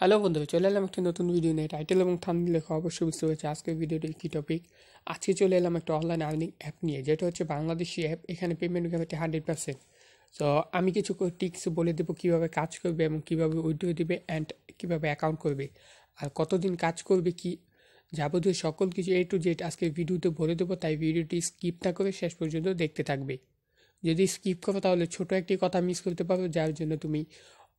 Hello বন্ধু, চলে এলাম একটা নতুন ভিডিও নিয়ে। টাইটেল এবং থাম্বনেল লেখা অবশ্যই বুঝতে পেরেছি আজকের ভিডিওটির কী টপিক। আজকে চলে এলাম একটা অনলাইন আর্নিং অ্যাপ নিয়ে, যেটা হচ্ছে বাংলাদেশি অ্যাপ। এখানে পেমেন্ট গ্যারান্টি 100%। তো আমি কিছু টিক্স বলে দেবো কীভাবে কাজ করবে এবং কীভাবে উইথড্র দিবে অ্যান্ড কীভাবে অ্যাকাউন্ট করবে আর কতদিন কাজ করবে, কি যাবতীয় সকল কিছু A to Z আজকের ভিডিওতে বলে দেবো। তাই ভিডিওটি স্কিপ না করে শেষ পর্যন্ত দেখতে থাকবে। যদি স্কিপ করো তাহলে ছোট একটি কথা মিস করতে পারো, যার জন্য তুমি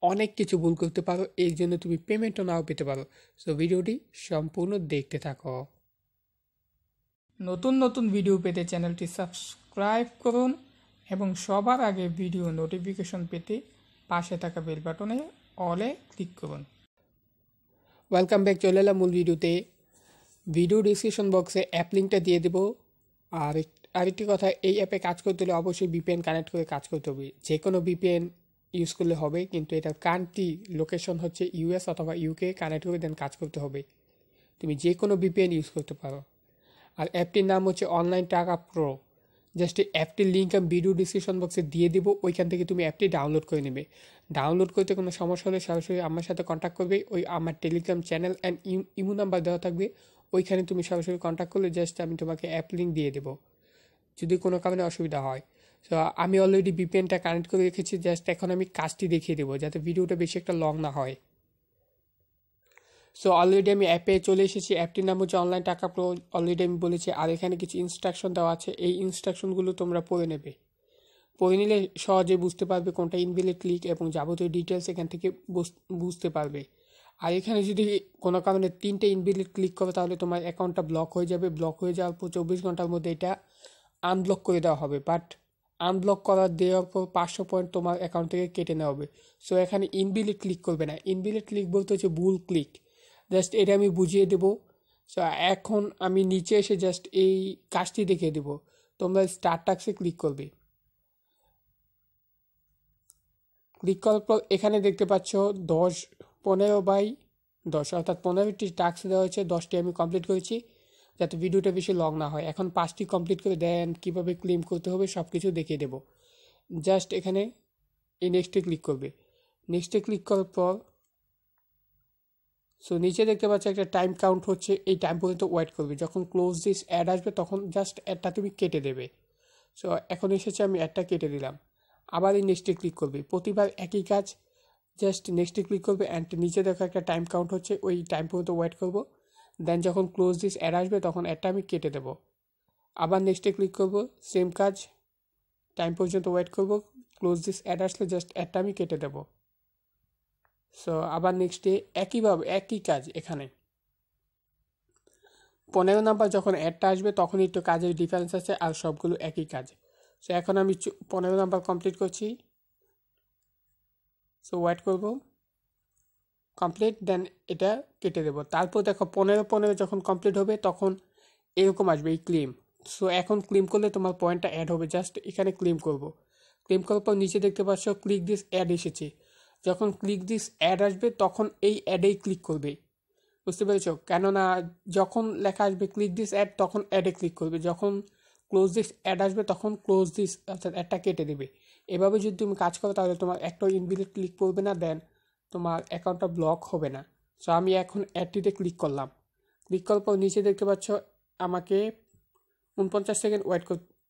অনেক কিছু ভুল করতে পারো, এই জন্য তুমি পেমেন্টও নাও পেতে পারো। সো ভিডিওটি সম্পূর্ণ দেখতে থাকো। নতুন নতুন ভিডিও পেতে চ্যানেলটি সাবস্ক্রাইব করুন এবং সবার আগে ভিডিও নোটিফিকেশন পেতে পাশে থাকা বেল বাটনে অলে ক্লিক করুন। ওয়েলকাম ব্যাক, চলে এলাম মূল ভিডিওতে। ভিডিও ডিসক্রিপশন বক্সে অ্যাপ লিঙ্কটা দিয়ে দেবো। আর আরেকটি কথা, এই অ্যাপে কাজ করতে হলে অবশ্যই VPN কানেক্ট করে কাজ করতে হবে। যে কোনো VPN ইউজ করলে হবে, কিন্তু এটার কান্ট্রি লোকেশন হচ্ছে US অথবা UK, কানেক্ট করে দেন কাজ করতে হবে। তুমি যে কোনো VPN ইউজ করতে পারো। আর অ্যাপটির নাম হচ্ছে অনলাইন টাকা প্রো। জাস্ট অ্যাপটির লিঙ্ক আমি ভিডিও ডিসক্রিপশন বক্সে দিয়ে দেবো, ওইখান থেকে তুমি অ্যাপটি ডাউনলোড করে নেবে। ডাউনলোড করতে কোনো সমস্যা হলে সরাসরি আমার সাথে কন্ট্যাক্ট করবে। ওই আমার Telegram channel and imo number দেওয়া থাকবে, ওইখানে তুমি সরাসরি কন্ট্যাক্ট করলে জাস্ট আমি তোমাকে অ্যাপ লিঙ্ক দিয়ে দেবো যদি কোনো কারণে অসুবিধা হয়। সো আমি অলরেডি VPNটা কানেক্ট করে রেখেছি, জাস্ট এখন আমি কাজটি দেখিয়ে দেবো যাতে ভিডিওটা বেশি একটা লং না হয়। সো অলরেডি আমি অ্যাপে চলে এসেছি। অ্যাপটির নাম হচ্ছে অনলাইন টাকা প্রো, অলরেডি আমি বলেছি। আর এখানে কিছু ইনস্ট্রাকশন দেওয়া আছে, এই ইনস্ট্রাকশনগুলো তোমরা পড়ে নেবে। পড়ে নিলে সহজে বুঝতে পারবে কোনটা ইনভ্যালিড ক্লিক এবং যাবতীয় ডিটেলস এখান থেকে বুঝতে পারবে। আর এখানে যদি কোনো কারণে 3টে ইনভ্যালিড ক্লিক করো তাহলে তোমার অ্যাকাউন্টটা ব্লক হয়ে যাবে। ব্লক হয়ে যাওয়ার পর 24 ঘন্টার মধ্যে এটা আনব্লক করে দেওয়া হবে। বাট আনব্লক দেওয়ার পর 500 পয়েন্ট তোমার অ্যাকাউন্ট থেকে কেটে নেওয়া হবে। সো এখানে ইনভ্যালিড ক্লিক করবে না। ইনভ্যালিড ক্লিক বলতে হচ্ছে ভুল ক্লিক। জাস্ট এটা আমি বুঝিয়ে দেবো। সো এখন আমি নিচে এসে জাস্ট এই কাজটি দেখিয়ে দেবো। তোমরা স্টার টাস্কে ক্লিক করবে। ক্লিক করার পর এখানে দেখতে পাচ্ছ 15/10, অর্থাৎ 15টি টাস্ক দেওয়া হয়েছে। 10টি আমি কমপ্লিট করেছি যাতে ভিডিওটা বেশি লং না হয়। এখন 5টি কমপ্লিট করে দেন কীভাবে ক্লেম করতে হবে সব কিছু দেখিয়ে দেবো। জাস্ট এখানে এই নেক্সটে ক্লিক করবে। নেক্সটে ক্লিক করার পর সো নিচে দেখতে পাচ্ছ একটা টাইম কাউন্ট হচ্ছে, এই টাইম পর্যন্ত ওয়েট করবে। যখন ক্লোজ দিস অ্যাড আসবে তখন জাস্ট অ্যাডটা তুমি কেটে দেবে। সো এখন এসেছে, আমি অ্যাডটা কেটে দিলাম। আবার এই নেক্সটে ক্লিক করবে। প্রতিবার একই কাজ, জাস্ট নেক্সটে ক্লিক করবে অ্যান্ড নিচে দেখো একটা টাইম কাউন্ট হচ্ছে, ওই টাইম পর্যন্ত ওয়েট করবো। দেন যখন ক্লোজ দিস অ্যাড আসবে তখন অ্যাডটা আমি কেটে দেবো। আবার নেক্সটে ক্লিক করব, সেম কাজ, টাইম পর্যন্ত ওয়েট করব। ক্লোজ দিস অ্যাড আসলে জাস্ট অ্যাডটা আমি কেটে দেবো। সো আবার নেক্সটে একইভাবে একই কাজ। এখানে 15 নাম্বার যখন অ্যাডটা আসবে তখন একটু কাজের ডিফারেন্স আছে, আর সবগুলো একই কাজ। সো এখন আমি 15 নাম্বার কমপ্লিট করছি। সো ওয়েট করব, কমপ্লিট, দেন এটা কেটে দেবো। তারপর দেখো 15 যখন কমপ্লিট হবে তখন এরকম আসবে এই ক্লেম। সো এখন ক্লেম করলে তোমার পয়েন্টটা অ্যাড হবে। জাস্ট এখানে ক্লেম করব। ক্লেম করার পর নিচে দেখতে পাচ্ছ ক্লিক দিস অ্যাড এসেছে। যখন ক্লিক দিস অ্যাড আসবে তখন এই অ্যাডেই ক্লিক করবে। বুঝতে পেরেছো? কেননা যখন লেখা আসবে ক্লিক দিস অ্যাড তখন অ্যাডে ক্লিক করবে, যখন ক্লোজ দিস অ্যাড আসবে তখন ক্লোজ দিস অর্থাৎ অ্যাডটা কেটে দেবে। এভাবে যদি তুমি কাজ করো তাহলে তোমার একটা ইনভ্যালিড ক্লিক করবে না, দেন তোমার অ্যাকাউন্টটা ব্লক হবে না। সো আমি এখন অ্যাডটিতে ক্লিক করলাম। ক্লিক করার পর নিচে দেখতে পাচ্ছ আমাকে 49 সেকেন্ড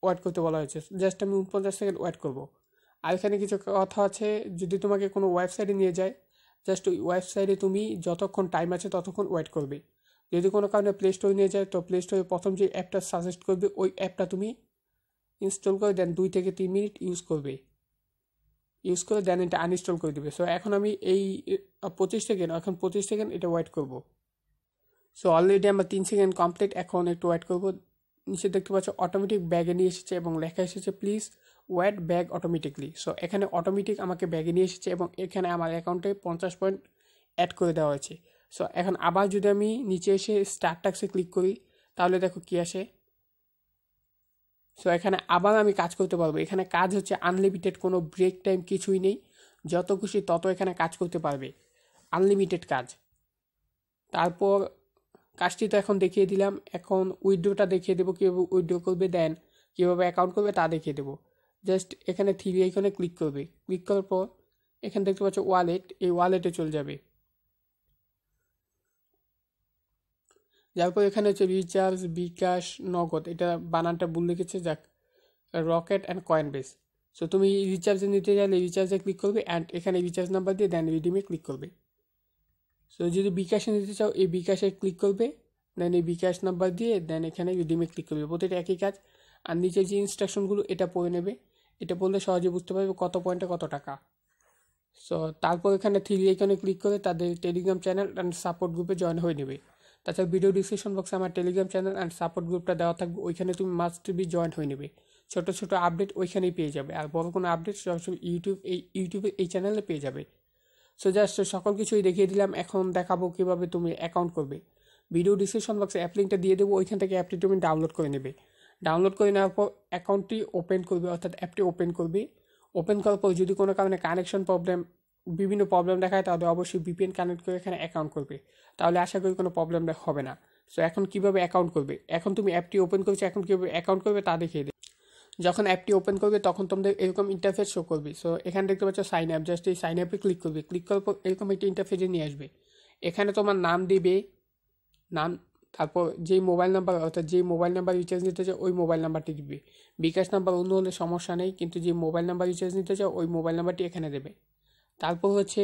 ওয়েট করতে বলা হয়েছে। জাস্ট আমি 49 সেকেন্ড ওয়েট করব। আর এখানে কিছু কথা আছে, যদি তোমাকে কোনো ওয়েবসাইটে নিয়ে যায় জাস্ট ওই ওয়েবসাইটে তুমি যতক্ষণ টাইম আছে ততক্ষণ ওয়েট করবে। যদি কোনো কারণে প্লে স্টোরে নিয়ে যায় তো প্লে স্টোরে প্রথম যে অ্যাপটা সাজেস্ট করবে ওই অ্যাপটা তুমি ইনস্টল করে দেন 2 থেকে 3 মিনিট ইউজ করে দেন এটা আনইনস্টল করে দেবে। সো এখন আমি এই 25 সেকেন্ড এটা ওয়েট করব। সো অলরেডি আমার 3 সেকেন্ড কমপ্লিট। এখন একটু ওয়েট করব। নিচে দেখতে পাচ্ছ অটোমেটিক ব্যাগে নিয়ে এসেছে এবং লেখা এসেছে please wait bag automatically. So এখানে অটোমেটিক আমাকে ব্যাগে নিয়ে এসেছে এবং এখানে আমার অ্যাকাউন্টে 50 পয়েন্ট অ্যাড করে দেওয়া হয়েছে। সো এখন আবার যদি আমি নিচে এসে স্টার্ট টাস্কে ক্লিক করি তাহলে দেখো কি আসে। সো এখানে আবার আমি কাজ করতে পারবো। এখানে কাজ হচ্ছে আনলিমিটেড, কোনো ব্রেক টাইম কিছুই নেই। যত খুশি তত এখানে কাজ করতে পারবে, আনলিমিটেড কাজ। তারপর কাজটি তো এখন দেখিয়ে দিলাম, এখন উইথড্রোটা দেখিয়ে দেবো কীভাবে উইথড্রো করবে, দেন কীভাবে অ্যাকাউন্ট করবে তা দেখিয়ে দেবো। জাস্ট এখানে 3 আইকনে ক্লিক করবে। ক্লিক করার পর এখানে দেখতে পাচ্ছ ওয়ালেট, এই ওয়ালেটে চলে যাবে। যার পর এখানে হচ্ছে রিচার্জ, বিকাশ, নগদ, এটা বানানটা ভুল লিখেছে, যাক, রকেট অ্যান্ড কয়েনবেস। সো তুমি রিচার্জে নিতে চাইলে রিচার্জে ক্লিক করবে অ্যান্ড এখানে রিচার্জ নাম্বার দিয়ে দেন রিডিমে ক্লিক করবে। সো যদি বিকাশে নিতে চাও এই বিকাশে ক্লিক করবে, দেন এই বিকাশ নাম্বার দিয়ে দেন এখানে রিডিমে ক্লিক করবে। প্রতিটা একই কাজ। আর নিচের যে ইনস্ট্রাকশনগুলো এটা পড়ে নেবে, এটা পড়লে সহজে বুঝতে পারবে কত পয়েন্টে কত টাকা। সো তারপর এখানে থ্রি আইকনে ক্লিক করে তাদের টেলিগ্রাম চ্যানেল অ্যান্ড সাপোর্ট গ্রুপে জয়েন হয়ে নেবে। তাছাড়া ভিডিও ডিসক্রিপশন বক্সে আমার টেলিগ্রাম চ্যানেল অ্যান্ড সাপোর্ট গ্রুপটা দেওয়া থাকবে, ওইখানে তুমি মাস্ট বি জয়েন হয়ে নেবে। ছোটো ছোটো আপডেট ওইখানেই পেয়ে যাবে, আর বড় কোনো আপডেট সরাসরি ইউটিউবে এই চ্যানেলে পেয়ে যাবে। সো জাস্ট সকল কিছুই দেখিয়ে দিলাম। এখন দেখাবো কীভাবে তুমি অ্যাকাউন্ট করবে। ভিডিও ডিসক্রিপশন বক্সে অ্যাপ লিঙ্কটা দিয়ে দেবো, ওইখান থেকে অ্যাপটি তুমি ডাউনলোড করে নেবে। ডাউনলোড করে নেওয়ার পর অ্যাকাউন্টটি ওপেন করবে, অর্থাৎ অ্যাপটি ওপেন করবে। ওপেন করার পর যদি কোনো কারণে কানেকশন প্রবলেম, বিভিন্ন প্রবলেম দেখায়, তাহলে অবশ্যই ভিপিএন কানেক্ট করে এখানে অ্যাকাউন্ট করবে, তাহলে আশা করি কোনো প্রবলেম হবে না। সো এখন কীভাবে অ্যাকাউন্ট করবে, এখন তুমি অ্যাপটি ওপেন করেছো, এখন কীভাবে অ্যাকাউন্ট করবে তা দেখিয়ে দেবে। যখন অ্যাপটি ওপেন করবে তখন তোমাদের এরকম ইন্টারফেস শো করবে। সো এখানে দেখতে পাচ্ছ সাইন অ্যাপ, জাস্ট এই সাইন অ্যাপে ক্লিক করবে। ক্লিক করার পর এরকম একটি ইন্টারফেসে নিয়ে আসবে। এখানে তোমার নাম দিবে, নাম, তারপর যেই মোবাইল নাম্বার, অর্থাৎ যেই মোবাইল নাম্বার রিচার্জ নিতে চাও ওই মোবাইল নাম্বারটি দিবে। বিকাশ নাম্বার অন্য হলে সমস্যা নেই, কিন্তু যে মোবাইল নাম্বার রিচার্জ নিতে চাও ওই মোবাইল নাম্বারটি এখানে দেবে। তারপর হচ্ছে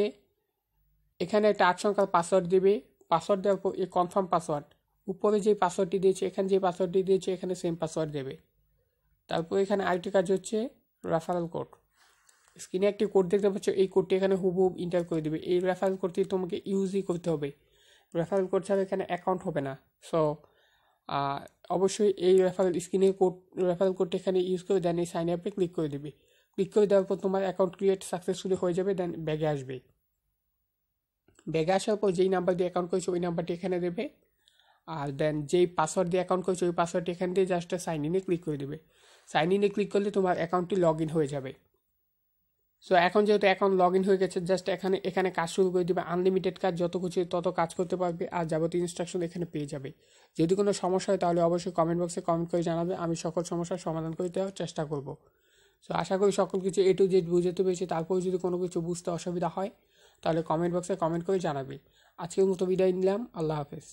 এখানে একটা 8 সংখ্যার পাসওয়ার্ড দেবে। পাসওয়ার্ড দেওয়ার পর এই কনফার্ম পাসওয়ার্ড, উপরে যে পাসওয়ার্ডটি দিয়েছে এখানে যে পাসওয়ার্ডটি দিয়েছে এখানে সেম পাসওয়ার্ড দেবে। তারপর এখানে আরেকটি কাজ হচ্ছে রেফারেল কোড। স্ক্রিনে একটি কোড দেখতে পাচ্ছ, এই কোডটি এখানে হুবহু ইন্টার করে দেবে। এই রেফারেল কোডটি তোমাকে ইউজই করতে হবে, রেফারেল কোড ছাড়া এখানে অ্যাকাউন্ট হবে না। সো অবশ্যই এই রেফারেল কোডটি এখানে ইউজ করে দেন এই সাইন আপে ক্লিক করে দেবে। ক্লিক করে দেওয়ার পর তোমার অ্যাকাউন্ট ক্রিয়েট সাকসেসফুলি হয়ে যাবে। দেন ব্যাগে আসবে। ব্যাগে আসার পর যেই নাম্বার দিয়ে অ্যাকাউন্ট করেছো ওই নাম্বারটি এখানে দেবে, আর দেন যেই পাসওয়ার্ড দিয়ে অ্যাকাউন্ট করেছো ওই পাসওয়ার্ডটি এখান দিয়ে জাস্ট সাইন ইনে ক্লিক করে দেবে। সাইন ইনে ক্লিক করলে তোমার অ্যাকাউন্টটি লগ ইন হয়ে যাবে। সো এখন যেহেতু অ্যাকাউন্ট লগ ইন হয়ে গেছে, জাস্ট এখানে কাজ শুরু করে দেবে। আনলিমিটেড কাজ, যত কিছু তত কাজ করতে পারবে, আর যাবতীয় ইনস্ট্রাকশন এখানে পেয়ে যাবে। যদি কোনো সমস্যা হয় তাহলে অবশ্যই কমেন্ট বক্সে কমেন্ট করে জানাবে, আমি সকল সমস্যার সমাধান করে দেওয়ার চেষ্টা করব। সো আশা করি সকল কিছু A to Z বুঝতে পেরেছি। তারপর যদি কোনো কিছু বুঝতে অসুবিধা হয় তাহলে কমেন্ট বক্সে কমেন্ট করে জানাবে। আজকের মতো বিদায় নিলাম, আল্লাহ হাফেজ।